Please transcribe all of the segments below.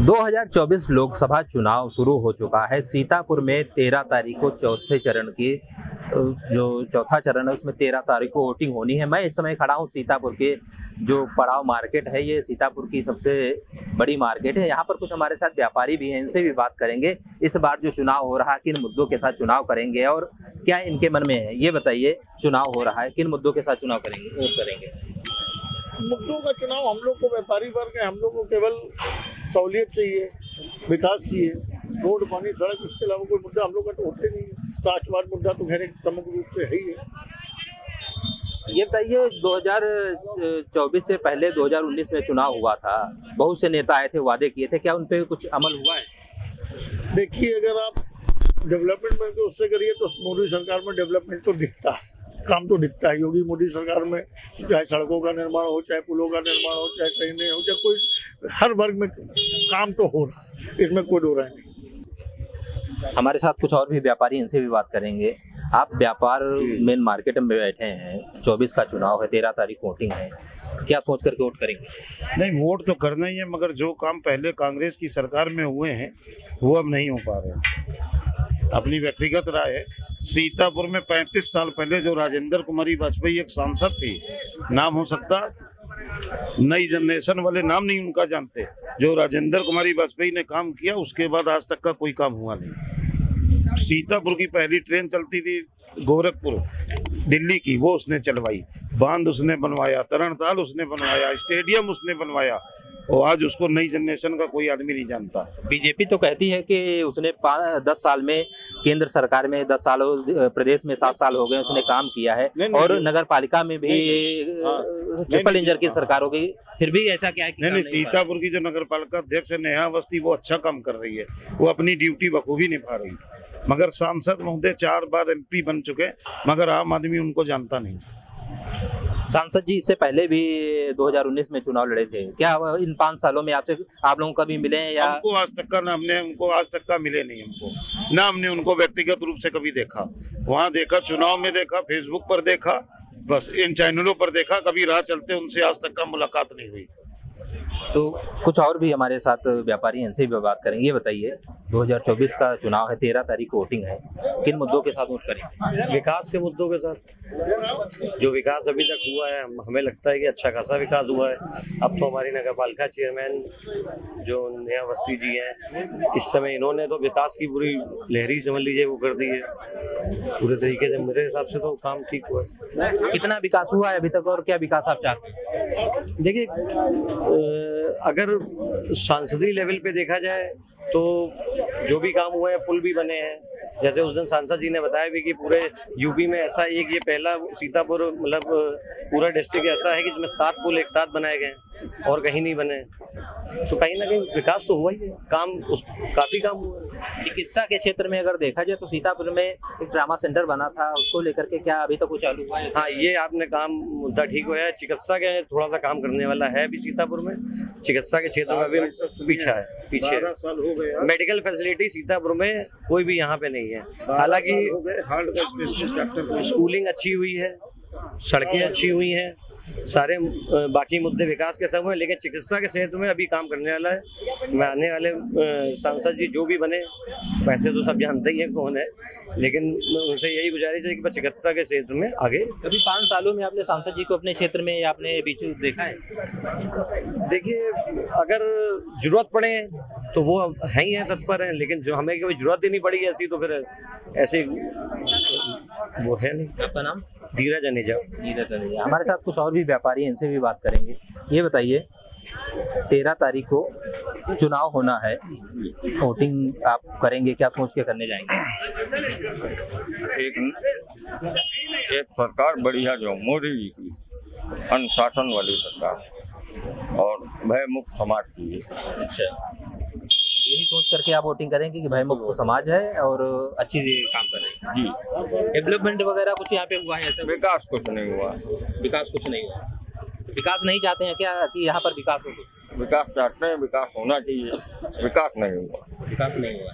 2024 लोकसभा चुनाव शुरू हो चुका है। सीतापुर में 13 तारीख को चौथे चरण की जो चौथा चरण है उसमें 13 तारीख को वोटिंग होनी है। मैं इस समय खड़ा हूँ सीतापुर के जो पड़ाव मार्केट है। ये सीतापुर की सबसे बड़ी मार्केट है। यहाँ पर कुछ हमारे साथ व्यापारी भी हैं, इनसे भी बात करेंगे। इस बार जो चुनाव हो रहा है किन मुद्दों के साथ चुनाव करेंगे और क्या इनके मन में है, ये बताइए। चुनाव हो रहा है, किन मुद्दों के साथ चुनाव करेंगे, वोट करेंगे? मुद्दों का चुनाव, हम लोग को व्यापारी वर्ग है, हम लोग को केवल सहूलियत चाहिए, विकास चाहिए, रोड पानी सड़क, इसके अलावा कोई मुद्दा हम लोग का तो होते नहीं है। राष्ट्रवाद मुद्दा तो खैर प्रमुख रूप से है ही है। ये बताइए, 2024 से पहले 2019 में चुनाव हुआ था, बहुत से नेता आए थे, वादे किए थे, क्या उन पे कुछ अमल हुआ है? देखिए, अगर आप डेवलपमेंट में तो उससे करिए तो मोदी सरकार में डेवलपमेंट तो दिखता है, काम तो दिखता है। योगी मोदी सरकार में चाहे सड़कों का निर्माण हो, चाहे पुलों का निर्माण हो, चाहे ट्रेनें हो, चाहे कोई हर वर्ग में काम तो हो रहा है, इसमें कोई दो राय नहीं। हमारे साथ कुछ और भी व्यापारी, इनसे भी बात करेंगे। आप व्यापार मेन मार्केट में बैठे हैं, 24 का चुनाव है, 13 तारीख वोटिंग है, क्या सोच करके वोट करेंगे? नहीं, वोट तो करना ही है, मगर जो काम पहले कांग्रेस की सरकार में हुए हैं वो अब नहीं हो पा रहे हैं। अपनी व्यक्तिगत राय है, सीतापुर में 35 साल पहले जो राजेंद्र कुमारी वाजपेयी एक सांसद थी, नाम हो सकता, नई जनरेशन वाले नाम नहीं उनका जानते। जो राजेंद्र कुमारी वाजपेयी ने काम किया उसके बाद आज तक का कोई काम हुआ नहीं। सीतापुर की पहली ट्रेन चलती थी गोरखपुर दिल्ली की, वो उसने चलवाई। बांध उसने बनवाया, तरणताल उसने बनवाया, स्टेडियम उसने बनवाया, और आज उसको नई जनरेशन का कोई आदमी नहीं जानता। बीजेपी तो कहती है कि उसने 10 साल में, केंद्र सरकार में 10 साल, प्रदेश में 7 साल हो गए, उसने काम किया है। और नगर पालिका में भी ट्रिपल इंजन की सरकार हो गई, फिर भी ऐसा क्या है कि नहीं, सीतापुर की जो नगर पालिका अध्यक्ष है नेहा अवस्थी, वो अच्छा काम कर रही है, वो अपनी ड्यूटी बखूबी निभा रही। मगर सांसद महोदय 4 बार MP बन चुके, मगर आम आदमी उनको जानता नहीं। सांसद जी इससे पहले भी 2019 में चुनाव लड़े थे, क्या इन 5 सालों में आपसे आप लोगों का भी मिले हैं? या हमको आज तक का ना, हमने उनको आज तक का मिले नहीं, हमको ना, हमने उनको व्यक्तिगत रूप से कभी देखा। वहाँ देखा, चुनाव में देखा, फेसबुक पर देखा, बस इन चैनलों पर देखा, कभी राह चलते उनसे आज तक का मुलाकात नहीं हुई। तो कुछ और भी हमारे साथ व्यापारी, इनसे भी बात करेंगे। ये बताइए, 2024 का चुनाव है, 13 तारीख को वोटिंग है, किन मुद्दों के साथ वोट करेंगे? विकास के मुद्दों के साथ। जो विकास अभी तक हुआ है, हमें लगता है कि अच्छा खासा विकास हुआ है। अब तो हमारी नगर पालिका चेयरमैन जो नेहा अवस्थी जी हैं, इस समय इन्होंने तो विकास की पूरी लहरी समझ लीजिए वो कर दी है पूरे तरीके से। मेरे हिसाब से तो काम ठीक हुआ है। कितना विकास हुआ है अभी तक और क्या विकास आप चाहते हैं? देखिए, अगर सांसदीय लेवल पे देखा जाए तो जो भी काम हुए हैं, पुल भी बने हैं। जैसे उस दिन सांसद जी ने बताया भी कि पूरे यूपी में ऐसा एक ये पहला सीतापुर, मतलब पूरा डिस्ट्रिक्ट ऐसा है कि जिसमें 7 पुल एक साथ बनाए गए हैं और कहीं नहीं बने। तो कहीं ना कहीं विकास तो हुआ ही है, काफी काम हुआ है। चिकित्सा के क्षेत्र में अगर देखा जाए तो सीतापुर में एक ट्रामा सेंटर बना था, उसको लेकर के क्या अभी तक कुछ चालू हुआ है? हाँ, ये आपने काम मुद्दा ठीक हुआ है। चिकित्सा के थोड़ा सा काम करने वाला है अभी सीतापुर में। चिकित्सा के क्षेत्र में अभी पीछे मेडिकल फैसिलिटी सीतापुर में कोई भी यहाँ पे नहीं है। हालांकि स्कूलिंग अच्छी हुई है, सड़कें अच्छी हुई हैं, सारे बाकी मुद्दे विकास के सब हैं, लेकिन चिकित्सा के क्षेत्र में अभी काम करने वाला है। मैं आने वाले सांसद जी जो भी बने, वैसे तो सब जानते ही हैं कौन है, लेकिन उनसे यही गुजारिश है कि चिकित्सा के क्षेत्र में आगे। अभी 5 सालों में आपने सांसद जी को अपने क्षेत्र में या अपने बीच देखा है? देखिए, अगर जरूरत पड़े तो वो है ही हैं, तत्पर हैं, लेकिन जो हमें कोई जरूरत ही नहीं पड़ी ऐसी, तो फिर ऐसे वो है नहीं। आपका नाम? धीरज अनेजा। हमारे साथ कुछ और भी व्यापारी हैं, इनसे भी बात करेंगे। ये बताइए, 13 तारीख को चुनाव होना है, वोटिंग आप करेंगे, क्या सोच के करने जाएंगे? एक सरकार बढ़िया, जो मोदी जी की अनुशासन वाली सरकार और भय मुक्त समाज की। अच्छा, यही सोच करके आप वोटिंग करेंगे कि भय मुक्त समाज है और अच्छी काम कर रहे हैं जी। डेवलपमेंट वगैरह कुछ यहाँ पे हुआ है ऐसा? विकास कुछ नहीं हुआ। विकास नहीं चाहते हैं क्या कि यहाँ पर विकास हो? विकास चाहते हैं, विकास होना चाहिए, विकास नहीं हुआ। विकास नहीं हुआ।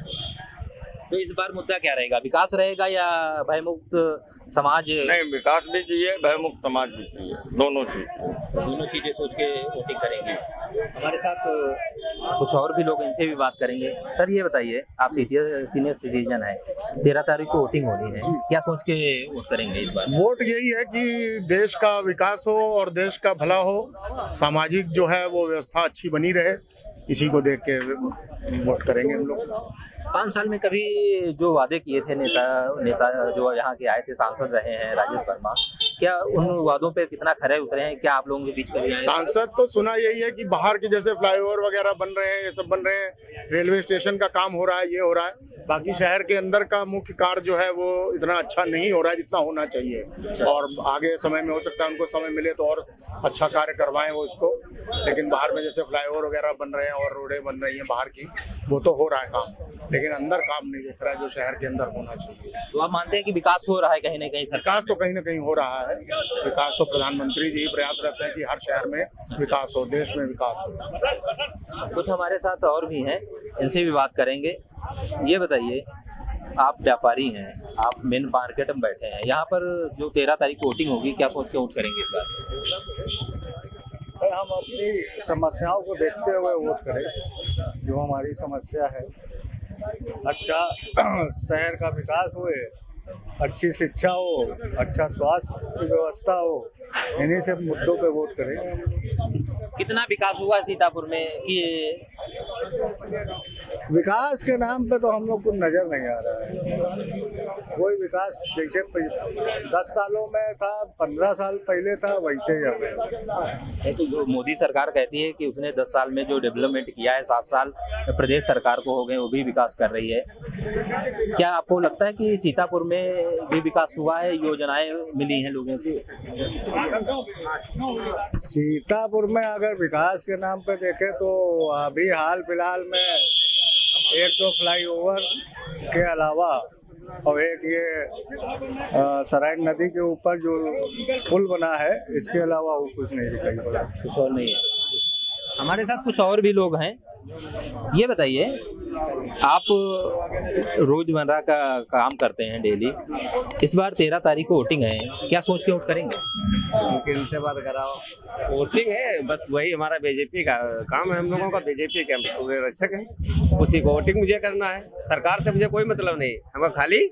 तो इस बार मुद्दा क्या रहेगा, विकास रहेगा या भयमुक्त समाज? नहीं, विकास भी चाहिए, भयमुक्त समाज भी चाहिए, दोनों चीजें सोच के वोटिंग करेंगे। हमारे साथ कुछ और भी लोग, इनसे भी बात करेंगे। सर ये बताइए, आप सीनियर सिटीजन है, 13 तारीख को वोटिंग होनी है, क्या सोच के वोट करेंगे इस बार? वोट यही है कि देश का विकास हो और देश का भला हो, सामाजिक जो है वो व्यवस्था अच्छी बनी रहे, इसी को देख के वोट करेंगे हम लोग। 5 साल में कभी जो वादे किए थे नेता जो यहाँ के आए थे, सांसद रहे हैं राजेश वर्मा, क्या उन वादों पे कितना खरे उतरे हैं? क्या आप लोगों के बीच कभी आए? सांसद तो सुना यही है कि बाहर के जैसे फ्लाईओवर वगैरह बन रहे हैं, ये सब बन रहे हैं, रेलवे स्टेशन का काम हो रहा है, ये हो रहा है। बाकी शहर के अंदर का मुख्य कार्य जो है वो इतना अच्छा नहीं हो रहा है जितना होना चाहिए, और आगे समय में हो सकता है उनको समय मिले तो और अच्छा कार्य करवाएं वो इसको। लेकिन बाहर में जैसे फ्लाईओवर वगैरह बन रहे हैं और रोडें बन रही हैं बाहर की, वो तो हो रहा है काम, लेकिन अंदर काम नहीं दिख रहा है जो शहर के अंदर होना चाहिए। तो आप मानते हैं कि विकास हो रहा है कहीं ना कहीं? विकास तो कहीं ना कहीं हो रहा है, विकास तो प्रधानमंत्री जी प्रयास रहते हैं कि हर शहर में विकास हो, देश में विकास हो। कुछ हमारे साथ और भी हैं, इनसे भी बात करेंगे। ये बताइए, आप व्यापारी हैं, आप मेन मार्केट में बैठे हैं, यहाँ पर जो 13 तारीख को वोटिंग होगी, क्या सोच के वोट करेंगे इस बार? हम अपनी समस्याओं को देखते हुए वोट करें। जो हमारी समस्या है, अच्छा शहर का विकास होए, अच्छी शिक्षा हो, अच्छा स्वास्थ्य की व्यवस्था हो, इन्हीं से मुद्दों पे वोट करेंगे। कितना विकास हुआ है सीतापुर में कि विकास के नाम पे तो हम लोग को नजर नहीं आ रहा है कोई विकास। जैसे 10 सालों में था, 15 साल पहले था, वैसे ही अब। तो जो मोदी सरकार कहती है कि उसने 10 साल में जो डेवलपमेंट किया है, 7 साल प्रदेश सरकार को हो गए, वो भी विकास कर रही है। क्या आपको लगता है कि सीतापुर में भी विकास हुआ है, योजनाएं मिली हैं लोगों को? सीतापुर में अगर विकास के नाम पे देखें तो अभी हाल फिलहाल में 1-2 फ्लाईओवर के अलावा और एक ये सराय नदी के ऊपर जो पुल बना है, इसके अलावा वो कुछ नहीं दिखाई पड़ा। कुछ और नहीं है। हमारे साथ कुछ और भी लोग हैं। ये बताइए, आप रोजमर्रा का काम करते हैं डेली, इस बार 13 तारीख को वोटिंग है, क्या सोच के वोट करेंगे? किनसे बात कराओ? वोटिंग है, बस वही हमारा बीजेपी का काम है, हम लोगों का बीजेपी के रक्षक है, उसी को वोटिंग मुझे करना है। सरकार से मुझे कोई मतलब नहीं, हमको खाली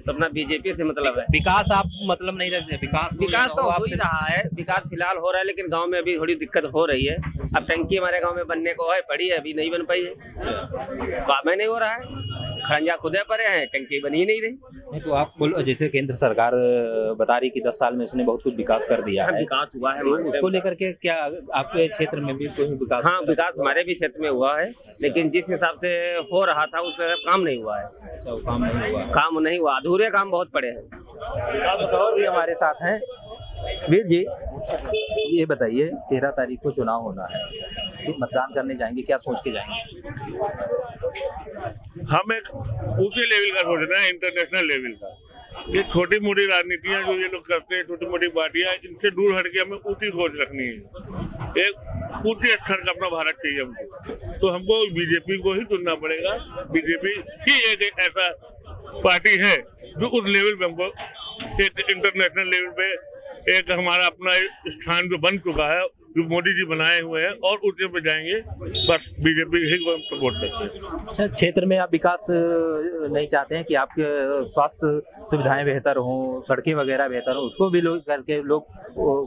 अपना बीजेपी से मतलब है। विकास आप मतलब नहीं रखते? विकास तो हो ही रहा है, विकास फिलहाल हो रहा है, लेकिन गांव में अभी थोड़ी दिक्कत हो रही है। अब टंकी हमारे गांव में बनने को है, पड़ी है, अभी नहीं बन पाई है, काम नहीं हो रहा है, खरंजा खुदे पड़े हैं, टंकी बनी ही नहीं रही। नहीं तो आप जैसे केंद्र सरकार बता रही कि 10 साल में उसने बहुत कुछ विकास कर दिया है, विकास हुआ है, तो उसको लेकर के क्या आपके क्षेत्र में भी कोई विकास? हाँ, विकास हमारे भी क्षेत्र में हुआ है, लेकिन जिस हिसाब से हो रहा था उस काम नहीं हुआ है। अच्छा, काम नहीं हुआ? काम नहीं हुआ, अधूरे काम बहुत पड़े हैं। और भी हमारे साथ हैं। वीर जी, ये बताइए, 13 तारीख को चुनाव होना है, तो मतदान करने जाएंगे, क्या सोच के जाएंगे? हम एक ऊंचे लेवल का सोच रहे हैं, इंटरनेशनल लेवल का। ये छोटी मोटी राजनीतियां जो ये लोग करते हैं, छोटी मोटी पार्टियां, इनसे दूर हटके हमें ऊंची सोच रखनी है। एक ऊंचे स्तर का अपना भारत चाहिए हमको, तो हमको बीजेपी को ही चुनना पड़ेगा। बीजेपी ही एक ऐसा पार्टी है जो उस लेवल पे हमको, एक इंटरनेशनल लेवल पे एक हमारा अपना स्थान जो बन चुका है, जो मोदी जी बनाए हुए हैं, और ऊंचे पे जाएंगे, बस बीजेपी ही को हम सपोर्ट करते हैं। अच्छा, क्षेत्र में आप विकास नहीं चाहते हैं कि आपके स्वास्थ्य सुविधाएं बेहतर हों, सड़कें वगैरह बेहतर हों, उसको भी लोग करके लोग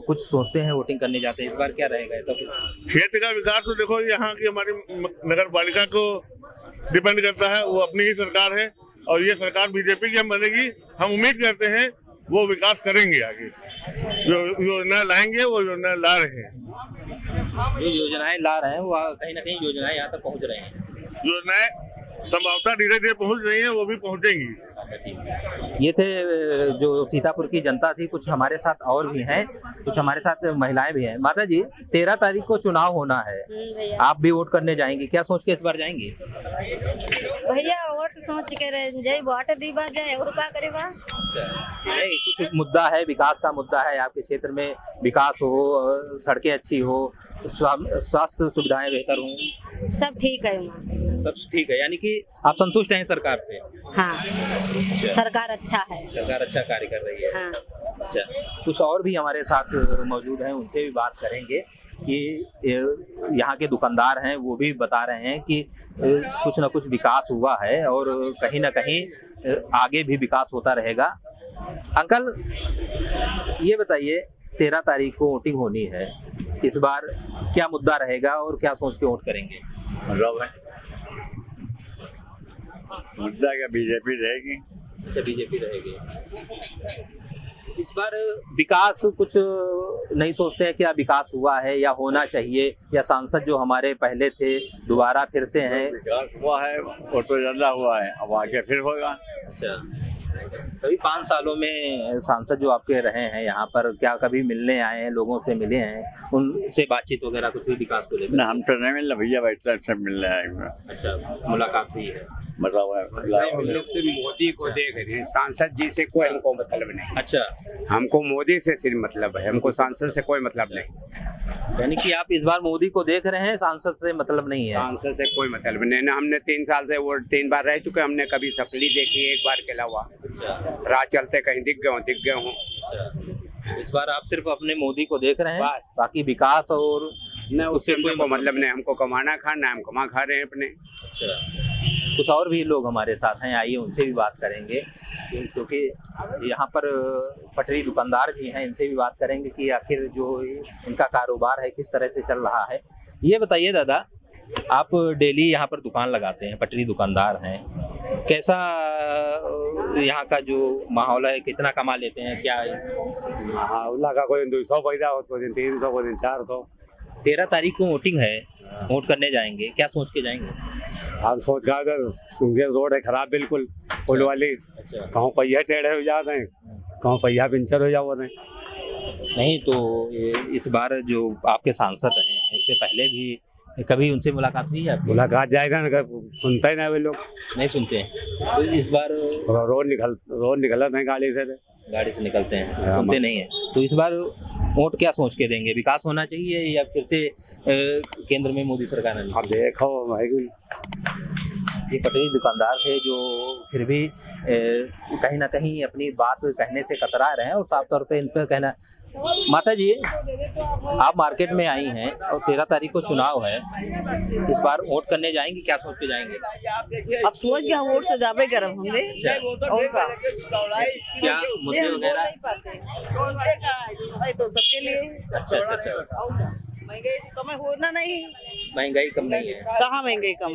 कुछ सोचते हैं, वोटिंग करने जाते हैं, इस बार क्या रहेगा ऐसा कुछ? क्षेत्र का विकास तो देखो, यहाँ की हमारी नगर पालिका को डिपेंड करता है, वो अपनी ही सरकार है, और ये सरकार बीजेपी की हम बनेगी। हम उम्मीद करते हैं वो विकास करेंगे, आगे जो योजना लाएंगे वो योजना ला रहे हैं। जो योजनाएं ला रहे हैं वो कहीं ना कहीं योजनाएं यहाँ तक पहुँच रहे हैं, योजनाएं संभवतः धीरे धीरे पहुँच रही हैं, वो भी पहुँचेंगी। ये थे जो सीतापुर की जनता थी। कुछ हमारे साथ और भी हैं, कुछ हमारे साथ महिलाएं भी हैं। माता जी, 13 तारीख को चुनाव होना है, आप भी वोट करने जाएंगे, क्या सोच के इस बार जाएंगे? भैया वोट सोच के जाए, वोट दीबा जाए और क्या करेगा। नहीं, कुछ मुद्दा है, विकास का मुद्दा है, आपके क्षेत्र में विकास हो, सड़कें अच्छी हो, स्वास्थ्य सुविधाएं बेहतर हो, सब ठीक है। सब ठीक है, यानी कि आप संतुष्ट हैं सरकार से? हाँ, सरकार अच्छा है। सरकार अच्छा कार्य कर रही है। हाँ। अच्छा, कुछ और भी हमारे साथ मौजूद हैं, उनसे भी बात करेंगे कि यहाँ के दुकानदार हैं, वो भी बता रहे हैं कि कुछ ना कुछ विकास हुआ है और कहीं ना कहीं आगे भी विकास होता रहेगा। अंकल, ये बताइए, 13 तारीख को वोटिंग होनी है, इस बार क्या मुद्दा रहेगा और क्या सोच के वोट करेंगे? मुद्दा क्या बीजेपी रहेगी? अच्छा, बीजेपी रहेगी। इस बार विकास कुछ नहीं सोचते हैं? क्या विकास हुआ है या होना चाहिए, या सांसद जो हमारे पहले थे दोबारा फिर से हैं? विकास हुआ है और तो ज्यादा हुआ है, अब आगे फिर होगा। अच्छा, कभी 5 सालों में सांसद जो आपके रहे हैं यहाँ पर, क्या कभी मिलने आए हैं, लोगों से मिले हैं, उनसे बातचीत वगैरह कुछ भी विकास को लेकर? ना, हम तो नहीं मिल रहे भैया, बैठते सब मिलने आए हुए। अच्छा, मुलाकात हुई है, मतलब हम लोग सिर्फ मोदी को देख रहे हैं, सांसद जी से कोई हमको मतलब नहीं। अच्छा, हमको मोदी से सिर्फ मतलब है, हमको सांसद से कोई मतलब नहीं। यानी कि आप इस बार मोदी को देख रहे हैं, सांसद से मतलब नहीं है? सांसद से कोई मतलब नहीं ना, हमने 3 साल से वो 3 बार रह चुके, हमने कभी शक्ली देखी एक बार के अलावा। राह चलते कहीं दिख गए हूँ। इस बार आप सिर्फ अपने मोदी को देख रहे हैं, बस। बाकी विकास और न उससे कोई मतलब नहीं, हमको कमाना खाना, हम कमा खा रहे हैं अपने। अच्छा, कुछ और भी लोग हमारे साथ हैं, आइए उनसे भी बात करेंगे, क्योंकि यहाँ पर पटरी दुकानदार भी हैं, इनसे भी बात करेंगे कि आखिर जो इनका कारोबार है किस तरह से चल रहा है। ये बताइए दादा, आप डेली यहाँ पर दुकान लगाते हैं, पटरी दुकानदार हैं, कैसा यहाँ का जो माहौल है, कितना कमा लेते हैं, क्या है? हाँ, का कोई 200 पैदा हो, कोई दिन 300, कोई दिन 400। 13 तारीख को वोटिंग है, वोट करने जाएंगे, क्या सोच के जाएंगे? हम सोच रहे थे, सुंगे रोड है खराब बिल्कुल, पुल वाली। अच्छा, कहूँ पहिया टेढ़े हो जाते हैं, कहूँ पहिया पंचर हो जाते हैं। नहीं तो इस बार जो आपके सांसद रहे हैं, इससे पहले भी कभी उनसे मुलाकात हुई है आपकी? मुलाकात जाएगा ना, सुनते ही ना वे लोग, नहीं सुनते हैं। तो इस बार रोड निकलते हैं गाड़ी से निकलते हैं, सुनते नहीं है। तो इस बार वोट क्या सोच के देंगे? विकास होना चाहिए या फिर से केंद्र में मोदी सरकार आनी? अब देखो भाई, ये पटरी दुकानदार थे जो फिर भी कहीं ना कहीं अपनी बात कहने से कतरा रहे हैं और साफ तौर पे इन पर कहना। माता जी, आप मार्केट में आई हैं और 13 तारीख को चुनाव है, इस बार वोट करने जाएंगे, क्या सोच के जाएंगे? अब सोच के हम वोट तो जाबे करब हमने। और क्या मुद्दे वगैरह? तो सबके लिए। अच्छा, महंगाई कम होना नहीं, महंगाई कम नहीं है। कहाँ महंगाई कम?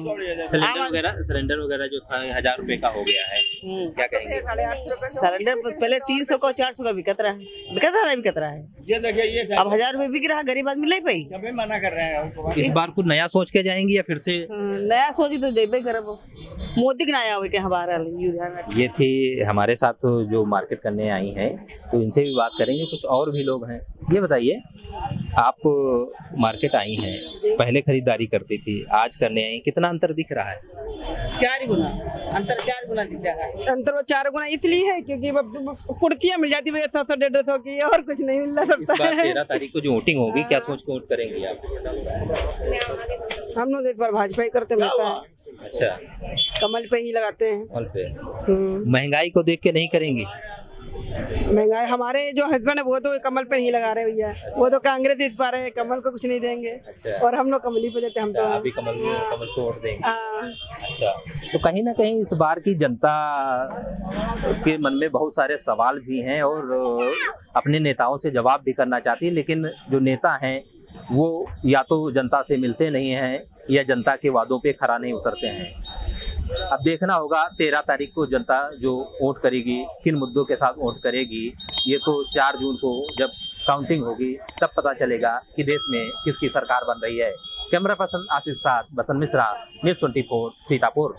सिलेंडर वगैरह जो था 1000 रुपए का हो गया है, क्या कहेंगे? सिलेंडर पहले 300 का 400 का बिकत रहा है। ये देखिए, अब 1000 रुपए बिक रहा, गरीब आदमी ले पाई। कभी मना कर रहे हैं। इस बार कुछ नया सोच के जाएंगी या फिर से? नया सोची तो जेबे करब, मोदी के नया के हमारा। ये थी हमारे साथ जो मार्केट करने आई हैं, तो इनसे भी बात करेंगे। कुछ और भी लोग हैं। ये बताइए, आप मार्केट आई हैं, पहले खरीदारी करती थी, आज करने आई, कितना अंतर दिख रहा है? 4 गुना अंतर, 4 गुना दिख रहा है। अंतर वो 4 गुना इसलिए है क्योंकि कुर्तियाँ मिल जाती है 100-150 की, और कुछ नहीं मिल रहा। इस बार 13 तारीख को जो वोटिंग होगी, क्या सोच के वोट करेंगे आप? हम लोग इस बार भाजपा ही करते हैं। अच्छा, कमल पे ही लगाते हैं। कमल पे। महंगाई को देख के नहीं करेंगी? महंगाई, हमारे जो हस्बैंड है वो तो कमल पे नहीं लगा रहे भैया, वो तो कांग्रेस इस पा रहे हैं, कमल को कुछ नहीं देंगे। अच्छा। और हम लोग कमल ही पे देते हैं। हम तो अभी कमल को वोट देंगे। अच्छा, तो कहीं ना कहीं इस बार की जनता के मन में बहुत सारे सवाल भी हैं और अपने नेताओं से जवाब भी करना चाहती है, लेकिन जो नेता हैं वो या तो जनता से मिलते नहीं हैं या जनता के वादों पे खरा नहीं उतरते हैं। अब देखना होगा 13 तारीख को जनता जो वोट करेगी, किन मुद्दों के साथ वोट करेगी, ये तो 4 जून को जब काउंटिंग होगी तब पता चलेगा कि देश में किसकी सरकार बन रही है। कैमरा पर्सन आशीष साथ बसंत मिश्रा, न्यूज़ 24 सीतापुर।